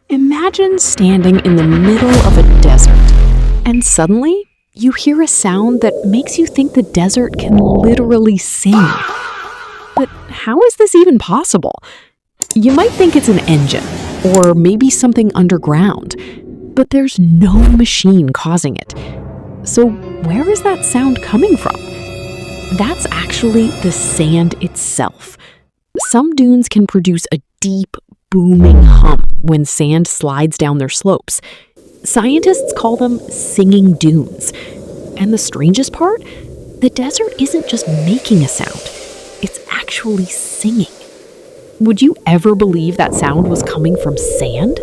Imagine standing in the middle of a desert, and suddenly you hear a sound that makes you think the desert can literally sing. But how is this even possible? You might think it's an engine, or maybe something underground, but there's no machine causing it. So where is that sound coming from? That's actually the sand itself. Some dunes can produce a deep, booming hum when sand slides down their slopes. Scientists call them singing dunes. And the strangest part? The desert isn't just making a sound. It's actually singing. Would you ever believe that sound was coming from sand?